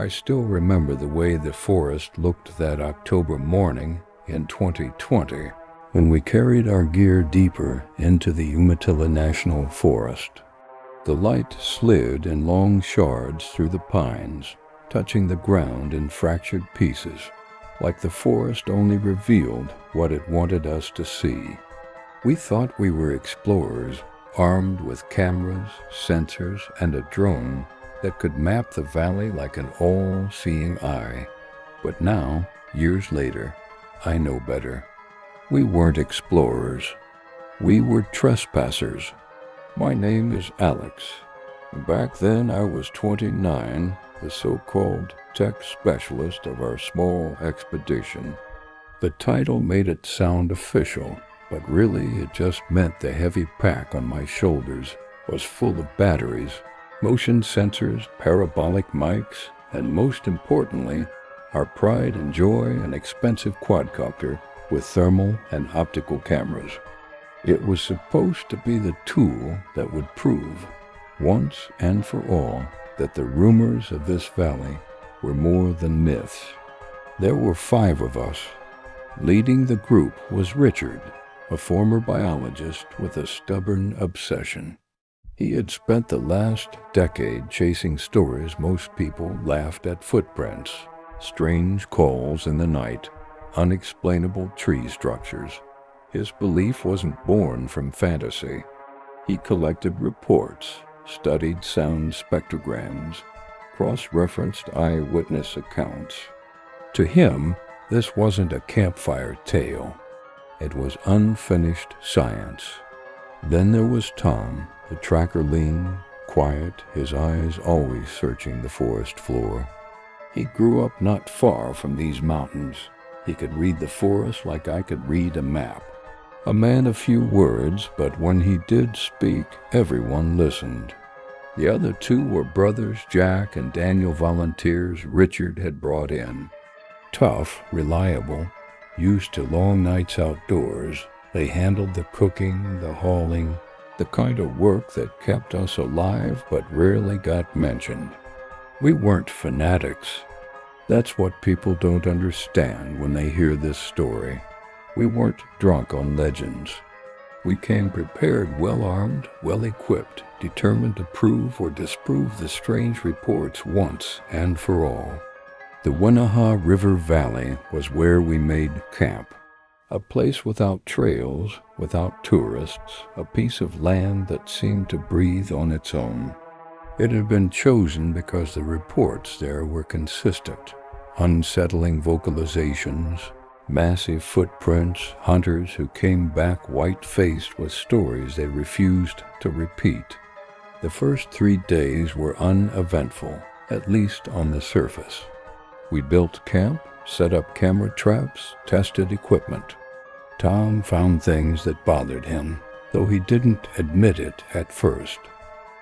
I still remember the way the forest looked that October morning in 2020 when we carried our gear deeper into the Umatilla National Forest. The light slid in long shards through the pines, touching the ground in fractured pieces, like the forest only revealed what it wanted us to see. We thought we were explorers, armed with cameras, sensors, and a drone that could map the valley like an all-seeing eye. But now, years later, I know better. We weren't explorers. We were trespassers. My name is Alex. Back then I was 29, the so-called tech specialist of our small expedition. The title made it sound official, but really it just meant the heavy pack on my shoulders was full of batteries, motion sensors, parabolic mics, and most importantly, our pride and joy, an expensive quadcopter with thermal and optical cameras. It was supposed to be the tool that would prove, once and for all, that the rumors of this valley were more than myths. There were 5 of us. Leading the group was Richard, a former biologist with a stubborn obsession. He had spent the last decade chasing stories most people laughed at: footprints, strange calls in the night, unexplainable tree structures. His belief wasn't born from fantasy. He collected reports, studied sound spectrograms, cross-referenced eyewitness accounts. To him, this wasn't a campfire tale. It was unfinished science. Then there was Tom, the tracker lean, quiet, his eyes always searching the forest floor. He grew up not far from these mountains. He could read the forest like I could read a map. A man of few words, but when he did speak, everyone listened. The other 2 were brothers Jack and Daniel, volunteers Richard had brought in. Tough, reliable, used to long nights outdoors, they handled the cooking, the hauling, the kind of work that kept us alive but rarely got mentioned. We weren't fanatics. That's what people don't understand when they hear this story. We weren't drunk on legends. We came prepared, well-armed, well-equipped, determined to prove or disprove the strange reports once and for all. The Wenaha River Valley was where we made camp. A place without trails, without tourists, a piece of land that seemed to breathe on its own. It had been chosen because the reports there were consistent. Unsettling vocalizations, massive footprints, hunters who came back white-faced with stories they refused to repeat. The first 3 days were uneventful, at least on the surface. We built camp, set up camera traps, tested equipment. Tom found things that bothered him, though he didn't admit it at first.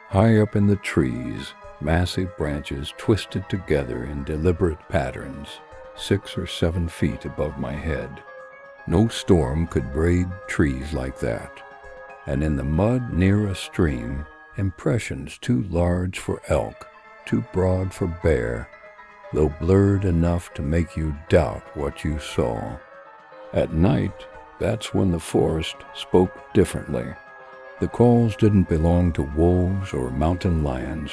High up in the trees, massive branches twisted together in deliberate patterns, 6 or 7 feet above my head. No storm could braid trees like that. And in the mud near a stream, impressions too large for elk, too broad for bear, though blurred enough to make you doubt what you saw. At night, that's when the forest spoke differently. The calls didn't belong to wolves or mountain lions.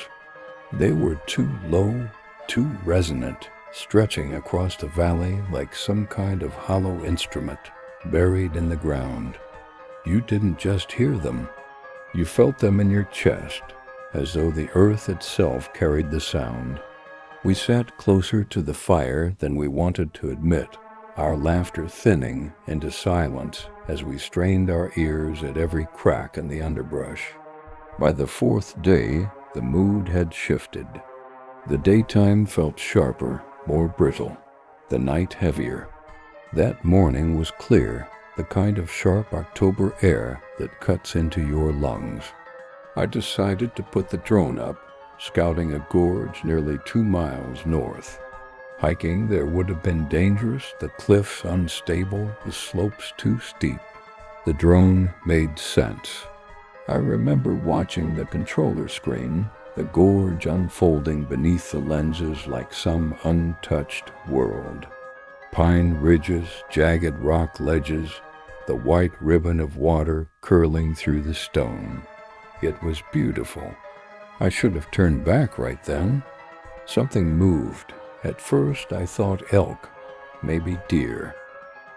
They were too low, too resonant, stretching across the valley like some kind of hollow instrument buried in the ground. You didn't just hear them. You felt them in your chest, as though the earth itself carried the sound. We sat closer to the fire than we wanted to admit, our laughter thinning into silence as we strained our ears at every crack in the underbrush. By the 4th day, the mood had shifted. The daytime felt sharper, more brittle, the night heavier. That morning was clear, the kind of sharp October air that cuts into your lungs. I decided to put the drone up, scouting a gorge nearly 2 miles north. Hiking there would have been dangerous, the cliffs unstable, the slopes too steep. The drone made sense. I remember watching the controller screen, the gorge unfolding beneath the lenses like some untouched world. Pine ridges, jagged rock ledges, the white ribbon of water curling through the stone. It was beautiful. I should have turned back right then. Something moved. At first I thought elk, maybe deer.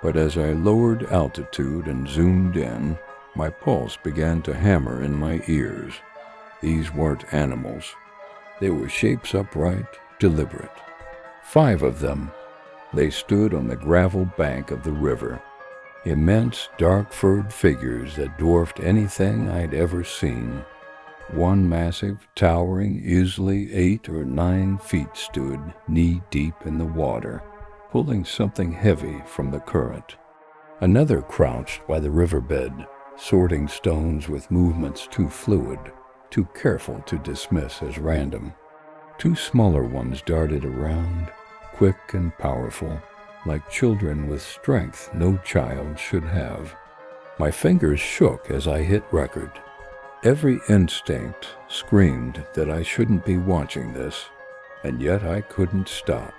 But as I lowered altitude and zoomed in, my pulse began to hammer in my ears. These weren't animals. They were shapes upright, deliberate. 5 of them. They stood on the gravel bank of the river. Immense, dark-furred figures that dwarfed anything I'd ever seen. One massive, towering, easily 8 or 9 feet stood knee-deep in the water, pulling something heavy from the current. Another crouched by the riverbed, sorting stones with movements too fluid, too careful to dismiss as random. 2 smaller ones darted around, quick and powerful, like children with strength no child should have. My fingers shook as I hit record. Every instinct screamed that I shouldn't be watching this, and yet I couldn't stop.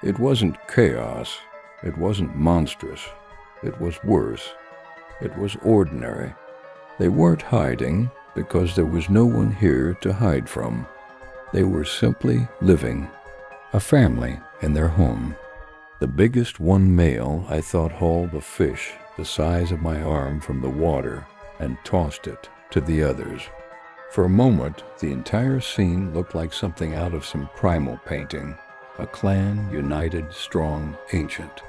It wasn't chaos. It wasn't monstrous. It was worse. It was ordinary. They weren't hiding because there was no one here to hide from. They were simply living, a family in their home. The biggest one male I thought hauled a fish the size of my arm from the water and tossed it to the others. For a moment, the entire scene looked like something out of some primal painting, a clan united, strong, ancient.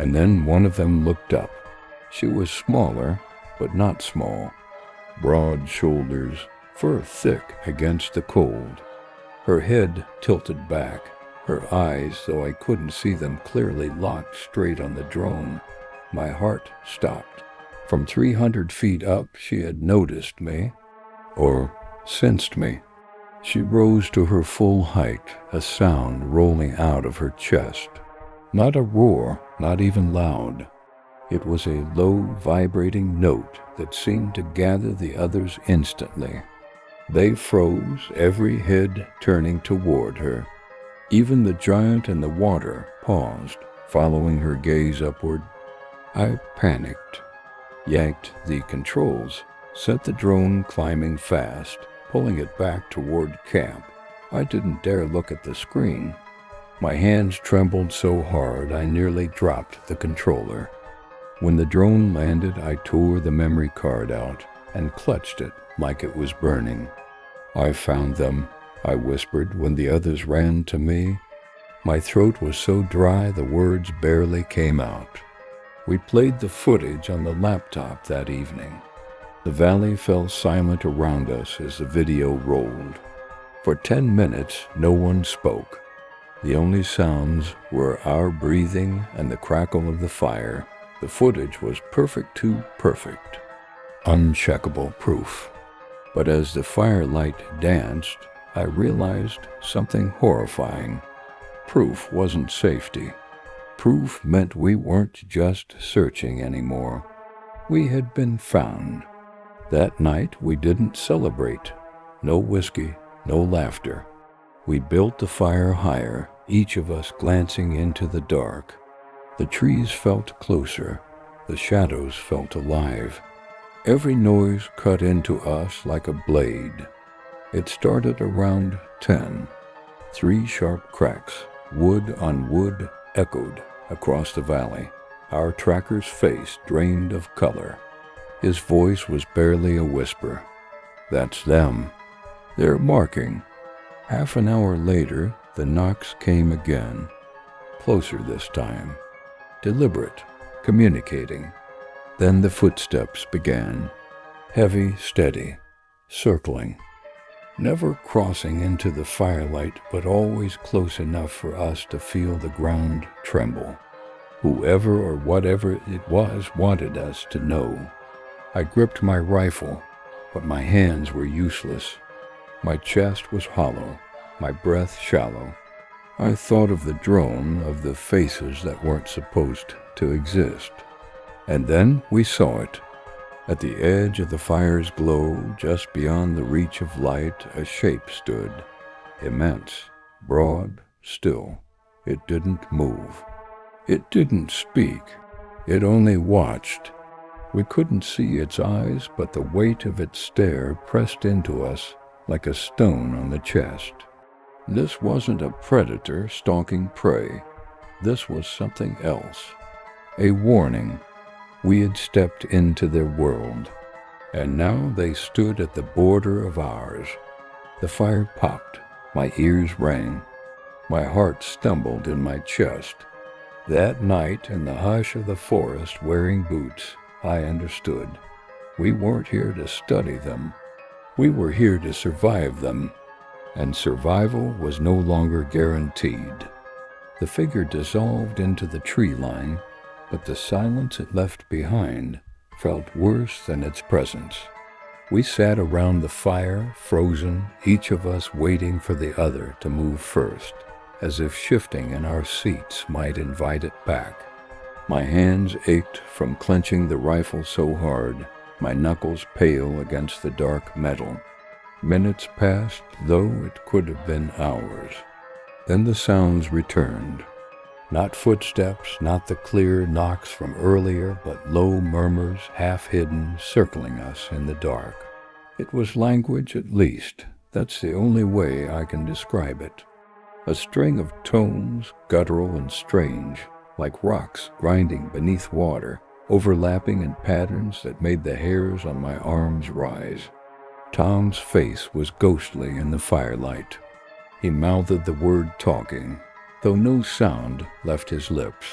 And then one of them looked up. She was smaller, but not small. Broad shoulders, fur thick against the cold. Her head tilted back, her eyes, though I couldn't see them clearly, locked straight on the drone. My heart stopped. From 300 feet up, she had noticed me, or sensed me. She rose to her full height, a sound rolling out of her chest. Not a roar, not even loud. It was a low, vibrating note that seemed to gather the others instantly. They froze, every head turning toward her. Even the giant in the water paused, following her gaze upward. I panicked, yanked the controls, set the drone climbing fast, pulling it back toward camp. I didn't dare look at the screen. My hands trembled so hard I nearly dropped the controller. When the drone landed, I tore the memory card out and clutched it like it was burning. "I found them," I whispered when the others ran to me. My throat was so dry the words barely came out. We played the footage on the laptop that evening. The valley fell silent around us as the video rolled. For 10 minutes, no one spoke. The only sounds were our breathing and the crackle of the fire. The footage was perfect too perfect. Uncheckable proof. But as the firelight danced, I realized something horrifying. Proof wasn't safety. Proof meant we weren't just searching anymore. We had been found. That night we didn't celebrate. No whiskey, no laughter. We built the fire higher, each of us glancing into the dark. The trees felt closer. The shadows felt alive. Every noise cut into us like a blade. It started around 10. 3 sharp cracks, wood on wood, echoed across the valley. Our tracker's face drained of color. His voice was barely a whisper. "That's them. They're marking." Half an hour later, the knocks came again. Closer this time. Deliberate, communicating. Then the footsteps began. Heavy, steady, circling. Never crossing into the firelight, but always close enough for us to feel the ground tremble. Whoever or whatever it was wanted us to know. I gripped my rifle, but my hands were useless. My chest was hollow, my breath shallow. I thought of the drone, of the faces that weren't supposed to exist. And then we saw it. At the edge of the fire's glow, just beyond the reach of light, a shape stood, immense, broad, still. It didn't move. It didn't speak. It only watched. We couldn't see its eyes, but the weight of its stare pressed into us like a stone on the chest. This wasn't a predator stalking prey. This was something else. A warning. We had stepped into their world, and now they stood at the border of ours. The fire popped. My ears rang. My heart stumbled in my chest. That night, in the hush of the forest, wearing boots, I understood. We weren't here to study them. We were here to survive them, and survival was no longer guaranteed. The figure dissolved into the tree line, but the silence it left behind felt worse than its presence. We sat around the fire, frozen, each of us waiting for the other to move first, as if shifting in our seats might invite it back. My hands ached from clenching the rifle so hard, my knuckles pale against the dark metal. Minutes passed, though it could have been hours. Then the sounds returned. Not footsteps, not the clear knocks from earlier, but low murmurs, half-hidden, circling us in the dark. It was language, at least. That's the only way I can describe it. A string of tones, guttural and strange, like rocks grinding beneath water, overlapping in patterns that made the hairs on my arms rise. Tom's face was ghostly in the firelight. He mouthed the word talking, though no sound left his lips.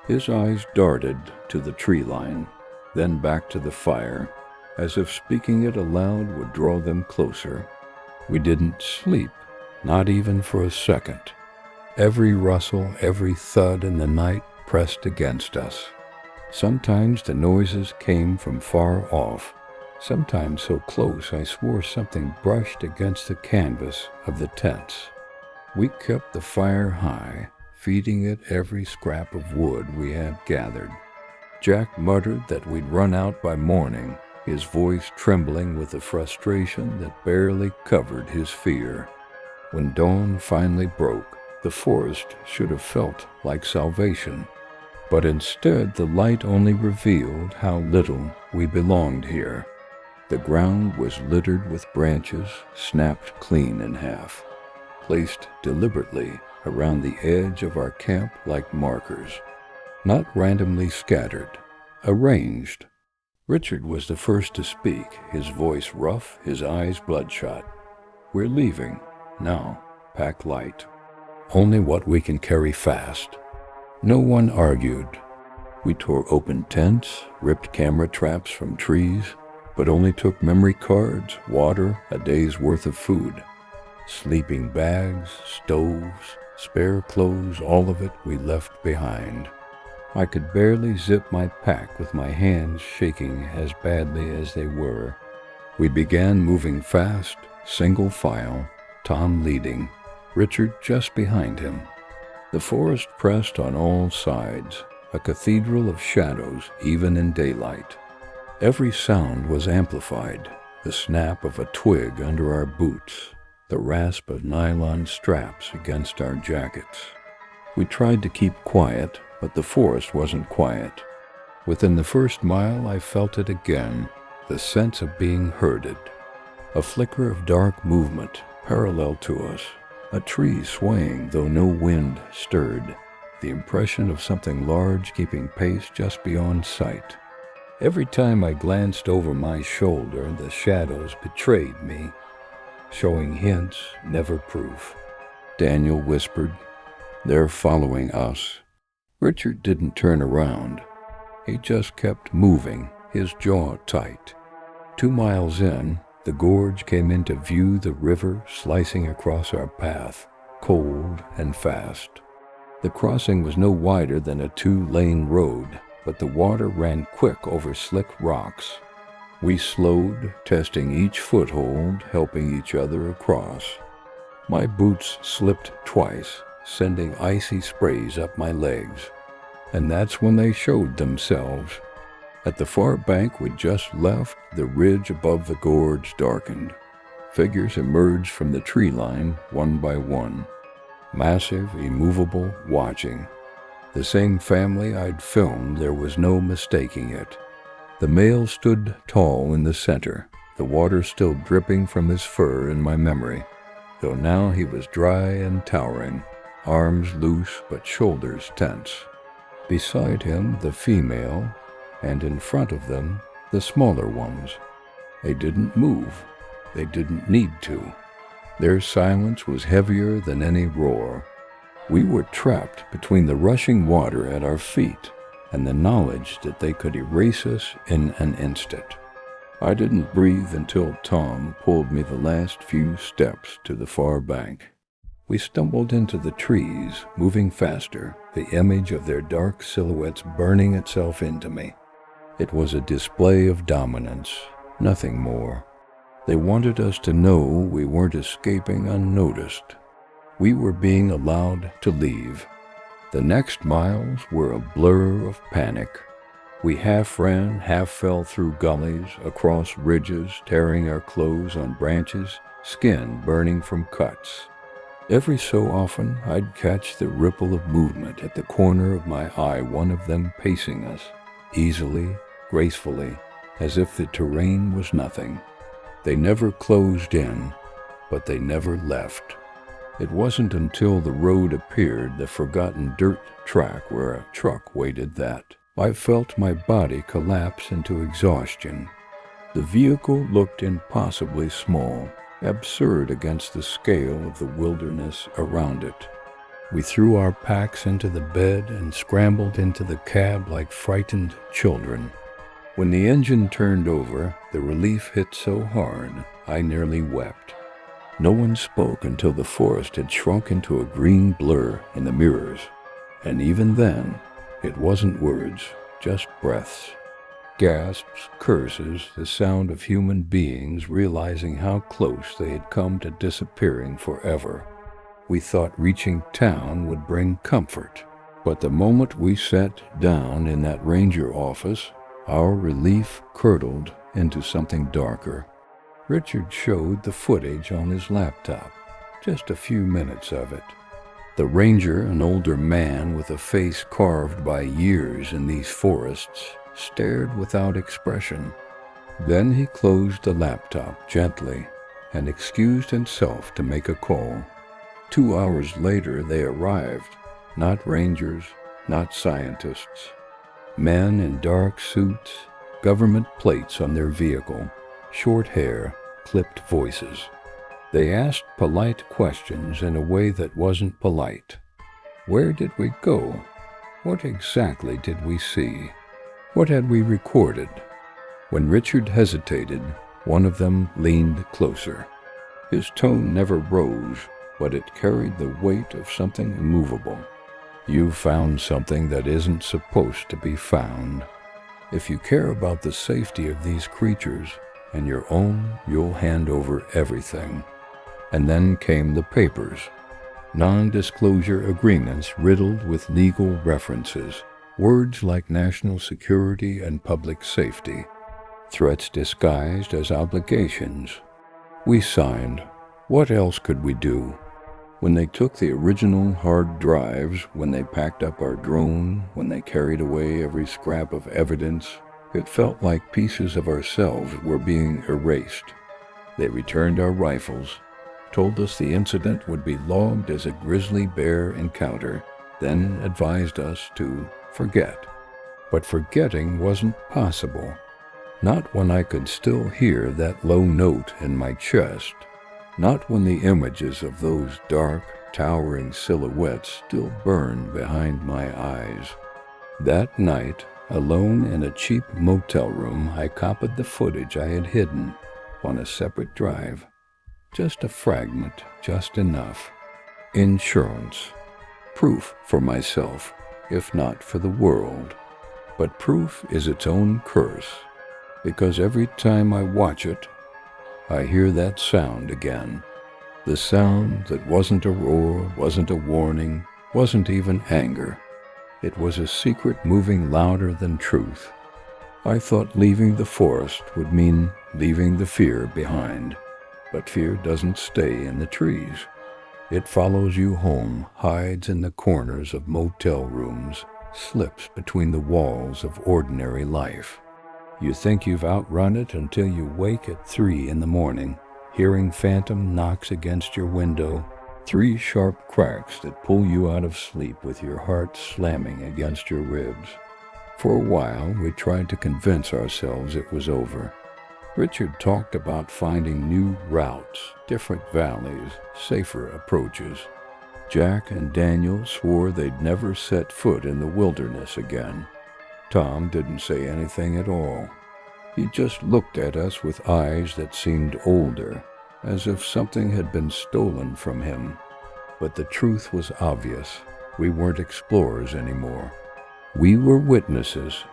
His eyes darted to the tree line, then back to the fire, as if speaking it aloud would draw them closer. We didn't sleep, not even for a second. Every rustle, every thud in the night pressed against us. Sometimes the noises came from far off, sometimes so close I swore something brushed against the canvas of the tents. We kept the fire high, feeding it every scrap of wood we had gathered. Jack muttered that we'd run out by morning, his voice trembling with the frustration that barely covered his fear. When dawn finally broke, the forest should have felt like salvation. But instead, the light only revealed how little we belonged here. The ground was littered with branches, snapped clean in half, placed deliberately around the edge of our camp like markers, not randomly scattered, arranged. Richard was the first to speak, his voice rough, his eyes bloodshot. "We're leaving, now, pack light. Only what we can carry fast." No one argued. We tore open tents, ripped camera traps from trees, but only took memory cards, water, a day's worth of food. Sleeping bags, stoves, spare clothes, all of it we left behind. I could barely zip my pack with my hands shaking as badly as they were. We began moving fast, single file, Tom leading, Richard just behind him. The forest pressed on all sides, a cathedral of shadows even in daylight. Every sound was amplified, the snap of a twig under our boots, the rasp of nylon straps against our jackets. We tried to keep quiet, but the forest wasn't quiet. Within the first mile I felt it again, the sense of being herded. A flicker of dark movement parallel to us, a tree swaying though no wind stirred, the impression of something large keeping pace just beyond sight. Every time I glanced over my shoulder, the shadows betrayed me, showing hints, never proof. Daniel whispered, "They're following us." Richard didn't turn around. He just kept moving, his jaw tight. 2 miles in, the gorge came into view, the river slicing across our path, cold and fast. The crossing was no wider than a 2-lane road, but the water ran quick over slick rocks. We slowed, testing each foothold, helping each other across. My boots slipped twice, sending icy sprays up my legs. And that's when they showed themselves. At the far bank we'd just left, the ridge above the gorge darkened. Figures emerged from the tree line one by one, massive, immovable, watching. The same family I'd filmed, there was no mistaking it. The male stood tall in the center, the water still dripping from his fur in my memory, though now he was dry and towering, arms loose but shoulders tense. Beside him the female, and in front of them the smaller ones. They didn't move. They didn't need to. Their silence was heavier than any roar. We were trapped between the rushing water at our feet and the knowledge that they could erase us in an instant. I didn't breathe until Tom pulled me the last few steps to the far bank. We stumbled into the trees, moving faster, the image of their dark silhouettes burning itself into me. It was a display of dominance, nothing more. They wanted us to know we weren't escaping unnoticed. We were being allowed to leave. The next miles were a blur of panic. We half ran, half fell through gullies, across ridges, tearing our clothes on branches, skin burning from cuts. Every so often I'd catch the ripple of movement at the corner of my eye, one of them pacing us, easily, gracefully, as if the terrain was nothing. They never closed in, but they never left. It wasn't until the road appeared, the forgotten dirt track where a truck waited, that I felt my body collapse into exhaustion. The vehicle looked impossibly small, absurd against the scale of the wilderness around it. We threw our packs into the bed and scrambled into the cab like frightened children. When the engine turned over, the relief hit so hard, I nearly wept. No one spoke until the forest had shrunk into a green blur in the mirrors. And even then, it wasn't words, just breaths. Gasps, curses, the sound of human beings realizing how close they had come to disappearing forever. We thought reaching town would bring comfort, but the moment we sat down in that ranger office, our relief curdled into something darker. Richard showed the footage on his laptop, just a few minutes of it. The ranger, an older man with a face carved by years in these forests, stared without expression. Then he closed the laptop gently and excused himself to make a call. 2 hours later they arrived, not rangers, not scientists. Men in dark suits, government plates on their vehicle, short hair, clipped voices. They asked polite questions in a way that wasn't polite. Where did we go? What exactly did we see? What had we recorded? When Richard hesitated, one of them leaned closer. His tone never rose, but it carried the weight of something immovable. You found something that isn't supposed to be found. If you care about the safety of these creatures and your own, you'll hand over everything. And then came the papers. Non-disclosure agreements riddled with legal references, words like national security and public safety, threats disguised as obligations. We signed. What else could we do? When they took the original hard drives, when they packed up our drone, when they carried away every scrap of evidence, it felt like pieces of ourselves were being erased. They returned our rifles, told us the incident would be logged as a grizzly bear encounter, then advised us to forget. But forgetting wasn't possible. Not when I could still hear that low note in my chest. Not when the images of those dark, towering silhouettes still burned behind my eyes. That night, alone in a cheap motel room, I copied the footage I had hidden on a separate drive. Just a fragment, just enough. Insurance. Proof for myself, if not for the world. But proof is its own curse, because every time I watch it, I hear that sound again. The sound that wasn't a roar, wasn't a warning, wasn't even anger. It was a secret moving louder than truth. I thought leaving the forest would mean leaving the fear behind, but fear doesn't stay in the trees. It follows you home, hides in the corners of motel rooms, slips between the walls of ordinary life. You think you've outrun it until you wake at 3 in the morning, hearing phantom knocks against your window, 3 sharp cracks that pull you out of sleep with your heart slamming against your ribs. For a while, we tried to convince ourselves it was over. Richard talked about finding new routes, different valleys, safer approaches. Jack and Daniel swore they'd never set foot in the wilderness again. Tom didn't say anything at all. He just looked at us with eyes that seemed older, as if something had been stolen from him. But the truth was obvious. We weren't explorers anymore. We were witnesses,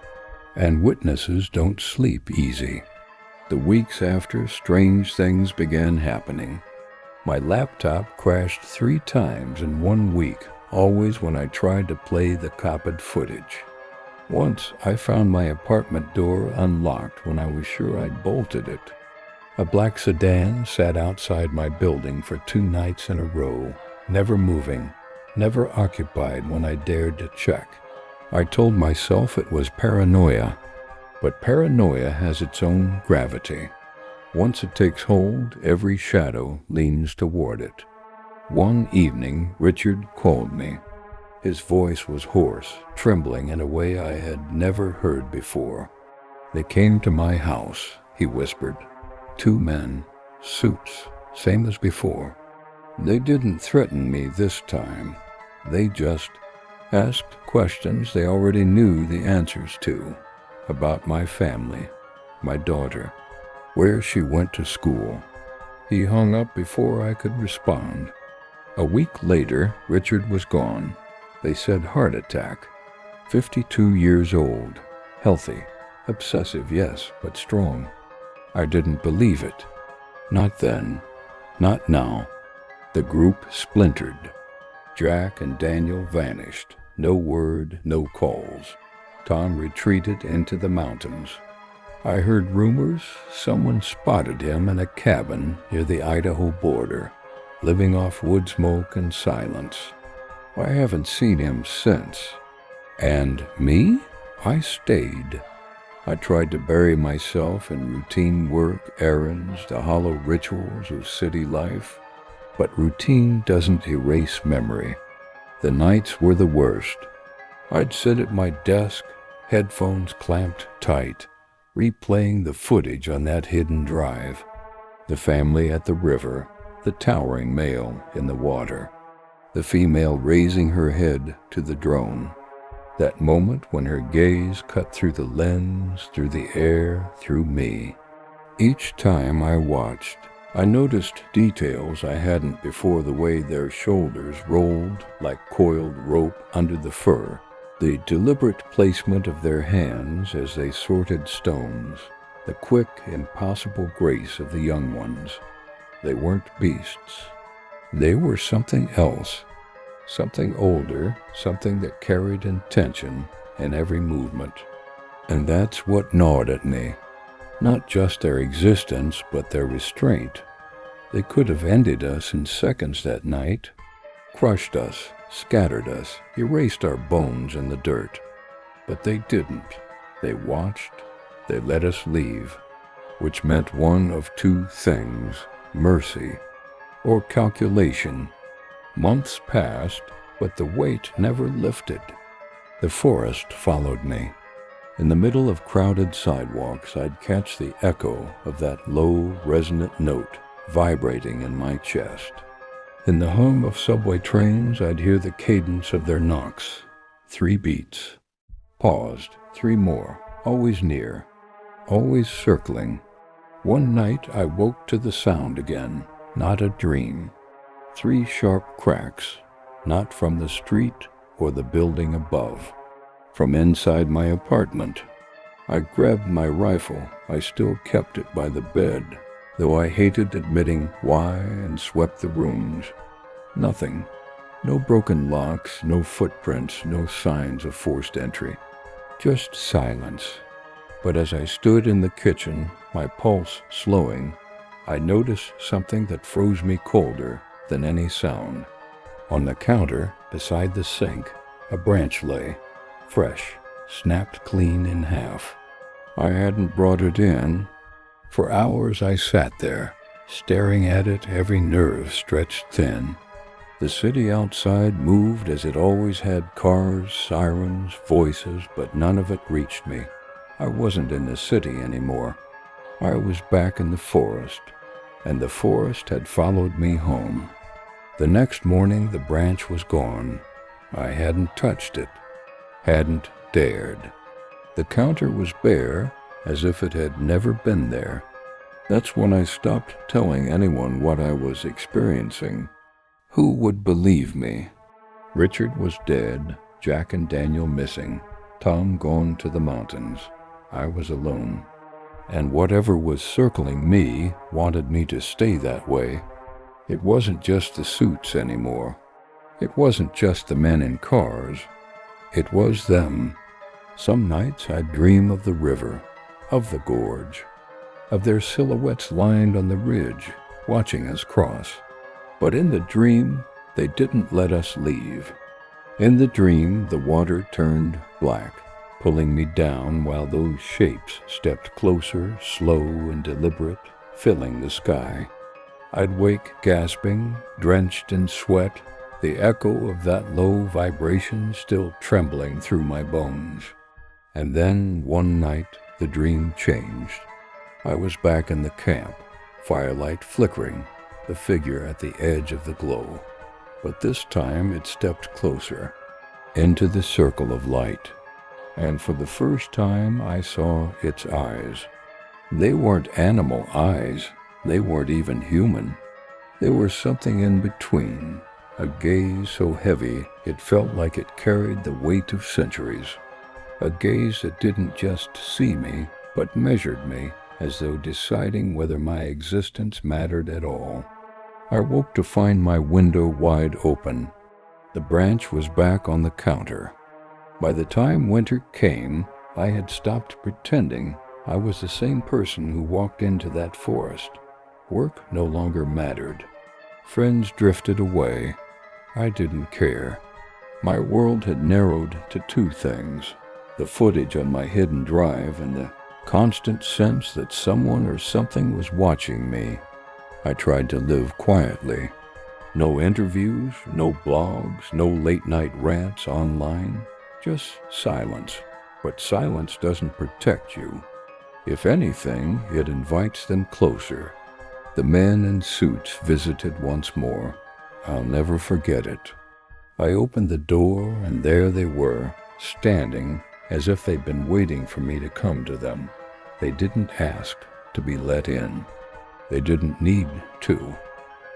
and witnesses don't sleep easy. The weeks after, strange things began happening. My laptop crashed 3 times in 1 week, always when I tried to play the copied footage. Once, I found my apartment door unlocked when I was sure I'd bolted it. A black sedan sat outside my building for 2 nights in a row, never moving, never occupied when I dared to check. I told myself it was paranoia, but paranoia has its own gravity. Once it takes hold, every shadow leans toward it. One evening, Richard called me. His voice was hoarse, trembling in a way I had never heard before. "They came to my house," he whispered. 2 men, suits, same as before. They didn't threaten me this time. They just asked questions they already knew the answers to, about my family, my daughter, where she went to school. He hung up before I could respond. A week later, Richard was gone. They said heart attack. 52 years old, healthy, obsessive, yes, but strong. I didn't believe it. Not then, not now. The group splintered. Jack and Daniel vanished. No word, no calls. Tom retreated into the mountains. I heard rumors someone spotted him in a cabin near the Idaho border, living off wood smoke and silence. I haven't seen him since. And me? I stayed. I tried to bury myself in routine work, errands, the hollow rituals of city life. But routine doesn't erase memory. The nights were the worst. I'd sit at my desk, headphones clamped tight, replaying the footage on that hidden drive. The family at the river, the towering male in the water, the female raising her head to the drone. That moment when her gaze cut through the lens, through the air, through me. Each time I watched, I noticed details I hadn't before: the way their shoulders rolled like coiled rope under the fur, the deliberate placement of their hands as they sorted stones, the quick, impossible grace of the young ones. They weren't beasts. They were something else, something older, something that carried intention in every movement. And that's what gnawed at me. Not just their existence, but their restraint. They could have ended us in seconds that night, crushed us, scattered us, erased our bones in the dirt. But they didn't. They watched, they let us leave, which meant one of 2 things: mercy or calculation. Months passed, but the weight never lifted. The forest followed me. In the middle of crowded sidewalks, I'd catch the echo of that low, resonant note vibrating in my chest. In the hum of subway trains, I'd hear the cadence of their knocks. 3 beats. Paused. 3 more. Always near. Always circling. One night, I woke to the sound again. Not a dream. 3 sharp cracks. Not from the street or the building above. From inside my apartment. I grabbed my rifle. I still kept it by the bed, though I hated admitting why, and swept the rooms. Nothing. No broken locks, no footprints, no signs of forced entry. Just silence. But as I stood in the kitchen, my pulse slowing, I noticed something that froze me colder than any sound. On the counter, beside the sink, a branch lay, fresh, snapped clean in half. I hadn't brought it in. For hours I sat there, staring at it, every nerve stretched thin. The city outside moved as it always had, cars, sirens, voices, but none of it reached me. I wasn't in the city anymore. I was back in the forest, and the forest had followed me home. The next morning the branch was gone. I hadn't touched it, hadn't dared. The counter was bare, as if it had never been there. That's when I stopped telling anyone what I was experiencing. Who would believe me? Richard was dead, Jack and Daniel missing, Tom gone to the mountains. I was alone. And whatever was circling me wanted me to stay that way. It wasn't just the suits anymore. It wasn't just the men in cars. It was them. Some nights I'd dream of the river, of the gorge, of their silhouettes lined on the ridge, watching us cross. But in the dream, they didn't let us leave. In the dream, the water turned black, pulling me down while those shapes stepped closer, slow and deliberate, filling the sky. I'd wake gasping, drenched in sweat, the echo of that low vibration still trembling through my bones. And then, one night, the dream changed. I was back in the camp, firelight flickering, the figure at the edge of the glow. But this time it stepped closer, into the circle of light. And for the first time I saw its eyes. They weren't animal eyes. They weren't even human. There was something in between, a gaze so heavy it felt like it carried the weight of centuries. A gaze that didn't just see me, but measured me, as though deciding whether my existence mattered at all. I woke to find my window wide open. The branch was back on the counter. By the time winter came, I had stopped pretending I was the same person who walked into that forest. Work no longer mattered. Friends drifted away. I didn't care. My world had narrowed to two things: the footage on my hidden drive and the constant sense that someone or something was watching me. I tried to live quietly. No interviews, no blogs, no late-night rants online. Just silence. But silence doesn't protect you. If anything, it invites them closer. The men in suits visited once more. I'll never forget it. I opened the door, and there they were, standing as if they'd been waiting for me to come to them. They didn't ask to be let in. They didn't need to.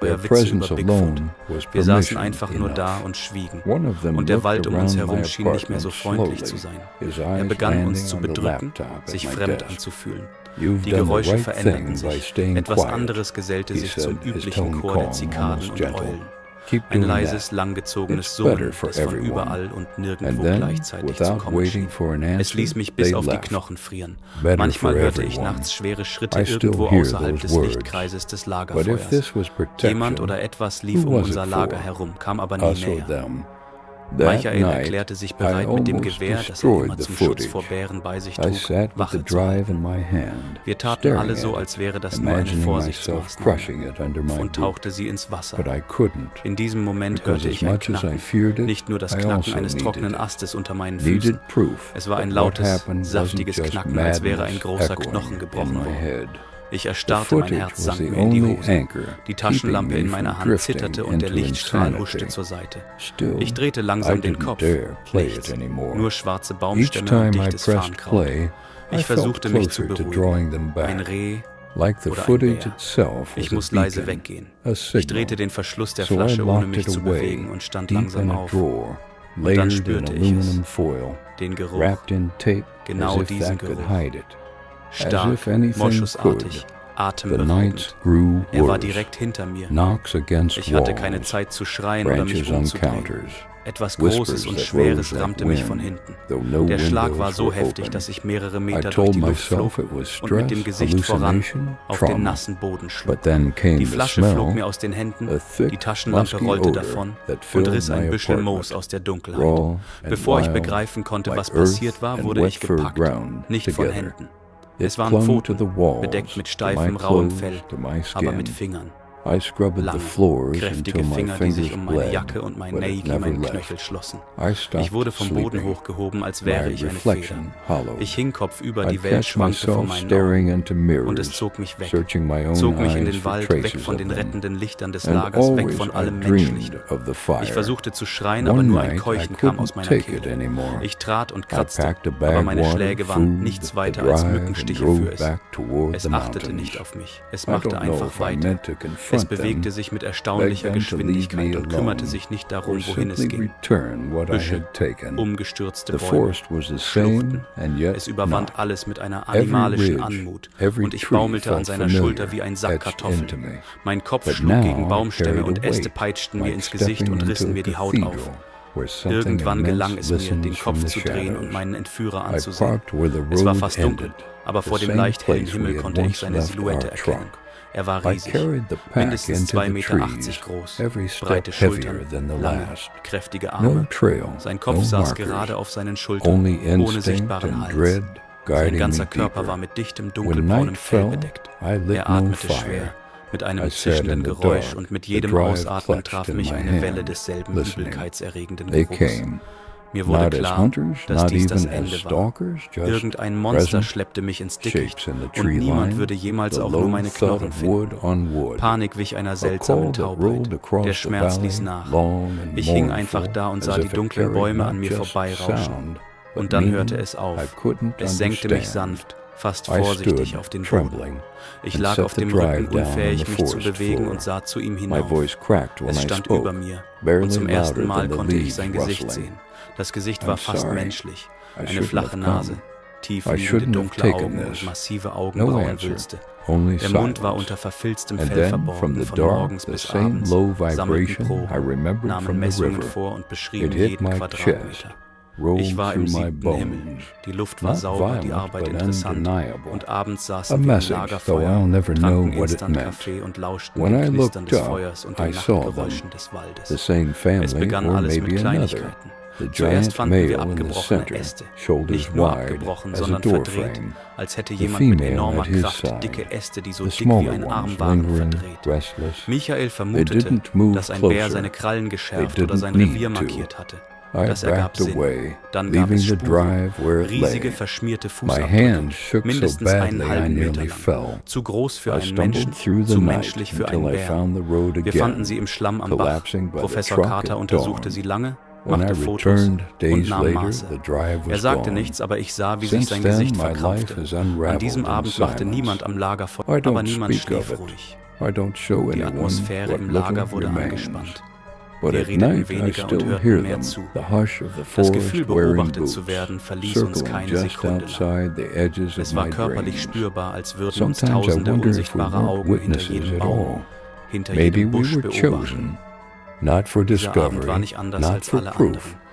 Their presence alone was Wir saßen permission einfach nur da enough. und schwiegen. One of them Und der looked Wald um uns around my herum schien nicht mehr so apartment freundlich zu slowly, sein. his Er eyes begann uns landing zu on the bedrücken, laptop at sich my fremd desk. anzufühlen. You've Die done the Geräusche right veränderten thing by sich. staying Etwas quiet, anderes gesellte he sich zum said, his üblichen tone Chor der calm, Zikaden almost und gentle. Eulen. Keep Ein doing leises, that. langgezogenes It's better Summen, for das von everyone. überall und And nirgendwo then, gleichzeitig zu without kommen waiting schien. for an Es answer, ließ mich they bis auf die left. Knochen frieren. Better Manchmal for hörte ich everyone. nachts schwere Schritte I still irgendwo hear außerhalb those des words. Lichtkreises des But if Lagerfeuers. this was protection, Jemand oder etwas lief who um was unser it Lager for? herum, kam aber nie Us or näher. them? That Michael night, erklärte sich I bereit, mit dem almost Gewehr, das er immer destroyed the zum Schutz footage. vor Bären bei sich I trug, sat with the Wache zu drive halten. in my hand, Wir taten staring alle so, at als it, wäre das nur eine imagining myself Vorsichtsmaßnahme, crushing it under my und boot. tauchte sie ins Wasser. But I couldn't, In diesem Moment because hörte as ich ein much as I Knacken, feared it, nicht nur das I Knacken also eines needed trockenen it. Astes unter meinen Füßen. Needed proof Es war ein that what lautes, happened wasn't saftiges just Knacken, als wäre ein madness großer echoing Knochen in gebrochen my worden. head. Ich The erstarrte, mein footage Herz was sank the mir in die only Hose. anchor Die keeping Taschenlampe me in from meiner Hand drifting zitterte und der into Lichtstrahl insanity. huschte zur Seite. Still, Ich drehte I langsam den didn't Kopf. dare play Nichts, it anymore. nur schwarze Each Baumstämme und time I dichtes pressed Farnkraut. play, I Ich felt versuchte mich zu closer to beruhigen. drawing them Ein back. Reh Like the oder ein footage Bär. itself Ich was a muss leise beacon, weggehen. a Ich signal. drehte den Verschluss der So I Flasche, ohne locked mich it zu away, bewegen, und stand deep langsam in a auf. drawer, Und dann layered in spürte ich es, aluminum foil, den Geruch, wrapped in tape, genau as if diesen that could Geruch. hide it. Stark, if anything moschusartig, The atemberaubend. nights grew Er war worse. direkt hinter mir. Knocks against Ich hatte keine walls, Zeit zu schreien oder mich branches on umzudrehen. counters, Etwas Großes und Schweres rammte mich von hinten. Der Schlag war so heftig, dass ich mehrere Meter durch die Luft flog und mit dem Gesicht voran auf den nassen Boden schlug. Die Flasche flog mir aus den Händen, die Taschenlampe rollte davon und riss ein Büschel Moos aus der Dunkelheit. Bevor ich begreifen konnte, was passiert war, wurde ich gepackt, nicht von Händen. Es waren Pfoten, bedeckt mit steifem, rauem Fell, aber mit Fingern. Lange, kräftige Finger, die sich um meine Jacke und mein Neiki, meinen Knöchel schlossen. Ich wurde vom Boden hochgehoben, als wäre ich eine Feder. Ich hing kopfüber, die Welt schwankte vor meinen Augen. Und es zog mich weg. Zog mich in den Wald, weg von den rettenden Lichtern des Lagers, weg von allem Menschlichen. Ich versuchte zu schreien, aber nur ein Keuchen kam aus meiner Kehle. Ich trat und kratzte, aber meine Schläge waren nichts weiter als Mückenstiche für es. Es achtete nicht auf mich. Es machte einfach weiter. Es bewegte sich mit erstaunlicher Geschwindigkeit und kümmerte sich nicht darum, wohin es ging. Büsche, umgestürzte Bäume, Schluchten. Es überwand alles mit einer animalischen Anmut. Und ich baumelte an seiner Schulter wie ein Sack Kartoffeln. Mein Kopf schlug gegen Baumstämme und Äste peitschten mir ins Gesicht und rissen mir die Haut auf. Irgendwann gelang es mir, den Kopf zu drehen und meinen Entführer anzusehen. Es war fast dunkel, aber vor dem leicht hellen Himmel konnte ich seine Silhouette erkennen. Er war riesig, mindestens 2,80 Meter groß, breite Schultern, lange, kräftige Arme. Sein Kopf saß gerade auf seinen Schultern, ohne sichtbaren Hals. Sein ganzer Körper war mit dichtem, dunkelbraunem Fell bedeckt. Er atmete schwer, mit einem zischenden Geräusch, und mit jedem Ausatmen traf mich eine Welle desselben übelkeitserregenden Geruchs. Mir wurde klar, dass dies das Ende war. Irgendein Monster schleppte mich ins Dickicht und niemand würde jemals auch nur meine Knochen finden. Panik wich einer seltsamen Taubheit. Der Schmerz ließ nach. Ich hing einfach da und sah die dunklen Bäume an mir vorbeirauschen. Und dann hörte es auf. Es senkte mich sanft, fast vorsichtig auf den Boden. Ich lag auf dem Rücken, unfähig mich zu bewegen, und sah zu ihm hinauf. Es stand über mir, und zum ersten Mal konnte ich sein Gesicht sehen. Das Gesicht war fast menschlich, eine flache Nase, tief liegende dunkle Augen und massive Augenbrauenwülste. Der Mund war unter verfilztem Fell verborgen, von morgens bis abends, sammelten Proben, nahmen Messungen vor und beschrieben jeden Quadratmeter. Ich war im 7. Himmel. Die Luft war sauber, die Arbeit interessant. Und abends saßen wir im Lagerfeuer, tranken Instant-Kaffee und lauschten dem Knistern des Feuers und den Nachtgeräuschen des Waldes. Es begann alles mit Kleinigkeiten. Zuerst fanden wir abgebrochene Äste, nicht nur abgebrochen, sondern verdreht, als hätte jemand mit enormer Kraft dicke Äste, die so dick wie ein Arm waren, verdreht. Michael vermutete, dass ein Bär seine Krallen geschärft oder sein Revier markiert hatte. Das ergab Sinn. Dann gab es Spuren, riesige verschmierte Fußabdrücke, mindestens 1,5 Meter lang, zu groß für einen Menschen, zu menschlich für einen Bären. Wir fanden sie im Schlamm am Bach. Professor Carter untersuchte sie lange, machte Fotos und nahm Maße. Er sagte nichts, aber ich sah, wie sich sein Gesicht verkrampfte. An diesem Abend wachte niemand am Lagerfeuer, aber niemand schlief ruhig. Die Atmosphäre im Lager wurde angespannt. Wir redeten weniger und hörten mehr zu. Das Gefühl, beobachtet zu werden, verließ uns keine Sekunde lang. Es war körperlich spürbar, als würden uns tausende unsichtbare Augen hinter jedem Baum, hinter jedem Busch beobachten. Dieser Abend war nicht anders als alle anderen.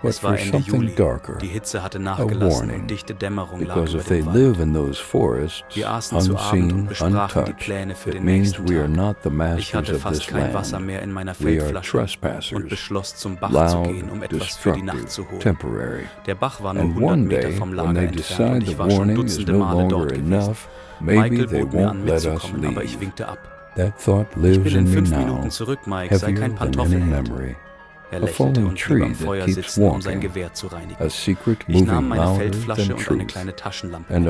Es war Ende Juli, die Hitze hatte nachgelassen und dichte Dämmerung lag über dem Wald. Wir aßen zu Abend und besprachen die Pläne für den nächsten Tag. Ich hatte fast kein Wasser mehr in meiner Feldflasche und beschloss, zum Bach zu gehen, um etwas für die Nacht zu holen. Der Bach war nur 100 Meter vom Lager entfernt und ich war schon dutzende Male dort gewesen. Michael bot mir an, mitzukommen, aber ich winkte ab. Ich bin in 5 Minuten zurück, Mike, sei kein Pantoffelheld. Er lächelte und blieb am Feuer sitzen, um sein Gewehr zu reinigen. Ich nahm meine Feldflasche und eine kleine Taschenlampe mit.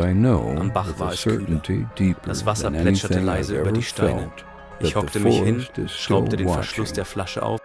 Am Bach war es kühler. Das Wasser plätscherte leise über die Steine. Ich hockte mich hin, schraubte den Verschluss der Flasche auf